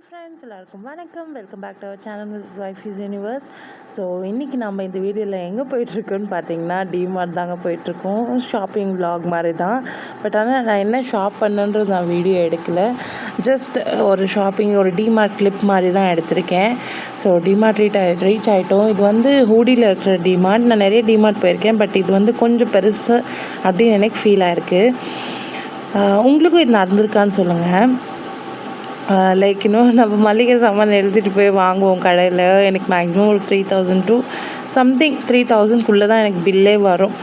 Friends எல்லாருக்கும் வணக்கம். Welcome back to our channel miss wife is universe. So இன்றைக்கி நம்ம இந்த வீடியோவில் எங்கே போயிட்டுருக்கோன்னு பார்த்தீங்கன்னா டிமார்ட் தாங்க போயிட்டுருக்கோம். ஷாப்பிங் vlog மாதிரி தான். பட் ஆனால் நான் என்ன ஷாப் பண்ணுன்றது நான் வீடியோ எடுக்கலை. ஜஸ்ட் ஒரு ஷாப்பிங் ஒரு டிமார்ட் கிளிப் மாதிரி தான் எடுத்திருக்கேன். ஸோ டிமார்ட் ரீச் ஆகிட்டோம். இது வந்து ஹூடியில் இருக்கிற டிமார்ட். நான் நிறைய டிமார்ட் போயிருக்கேன், பட் இது வந்து கொஞ்சம் பெருசு அப்படின்னு எனக்கு ஃபீல் ஆயிருக்கு. உங்களுக்கும் இது நடந்திருக்கான்னு சொல்லுங்கள். லைக் இன்னும் நம்ம மளிகை சாமான் எழுதிட்டு போய் வாங்குவோம் கடையில். எனக்கு மேக்ஸிமம் ஒரு 3000 to சம்திங் 3000க்குள்ளே தான் எனக்கு பில்லே வரும்.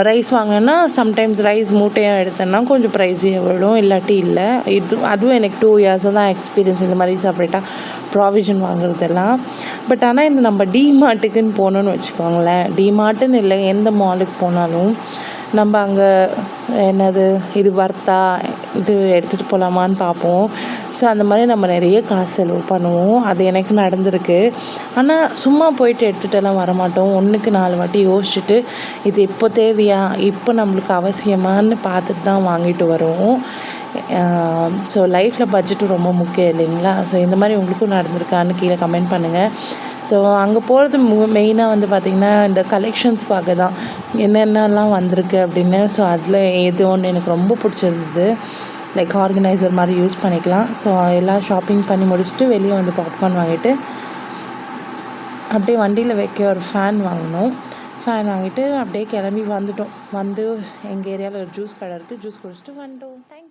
ரைஸ் வாங்கினேன்னா சம்டைம்ஸ் ரைஸ் மூட்டையாக எடுத்தேன்னா கொஞ்சம் ப்ரைஸியாக விடும், இல்லாட்டி இல்லை. அதுவும் எனக்கு 2 years தான் எக்ஸ்பீரியன்ஸ் இந்த மாதிரி செப்பரேட்டாக ப்ராவிஷன் வாங்குறதெல்லாம். பட் ஆனால் இந்த நம்ம டிமார்ட்டுக்குன்னு போனோன்னு வச்சுக்கோங்களேன், டிமார்ட்டுன்னு இல்லை, எந்த மாலுக்கு போனாலும் நம்ம அங்கே என்னது இது வர்த்தா, இது எடுத்துகிட்டு போகலாமான்னு பார்ப்போம். ஸோ அந்த மாதிரி நம்ம நிறைய காசு செலவு பண்ணுவோம். அது எனக்கு நடந்திருக்கு. ஆனால் சும்மா போயிட்டு எடுத்துகிட்டெல்லாம் வரமாட்டோம். 1க்கு 4 வாட்டி யோசிச்சுட்டு இது இப்போ தேவையா, இப்போ நம்மளுக்கு அவசியமானு பார்த்துட்டு தான் வாங்கிட்டு வருவோம். ஸோ லைஃப்பில் பட்ஜெட்டும் ரொம்ப முக்கியம் இல்லைங்களா? ஸோ இந்த மாதிரி உங்களுக்கும் நடந்திருக்கான்னு கீழே கமெண்ட் பண்ணுங்கள். ஸோ அங்கே போகிறது மெயினாக வந்து பார்த்திங்கன்னா இந்த கலெக்ஷன்ஸ் பார்க்க தான், என்னென்னலாம் வந்திருக்கு அப்படின்னு. ஸோ அதில் எது ஒன்று எனக்கு ரொம்ப பிடிச்சிருந்தது. லைக் ஆர்கனைசர் மாதிரி யூஸ் பண்ணிக்கலாம். ஸோ எல்லாம் ஷாப்பிங் பண்ணி முடிச்சுட்டு வெளியே வந்து பாப்கார்ன் வாங்கிட்டு அப்படியே வண்டியில் வைக்க ஒரு ஃபேன் வாங்கிட்டு அப்படியே கிளம்பி வந்துட்டோம். வந்து எங்கள் ஏரியாவில் ஒரு ஜூஸ் கடை இருக்குது, ஜூஸ் குடிச்சிட்டு வந்துட்டோம். தேங்க்யூ.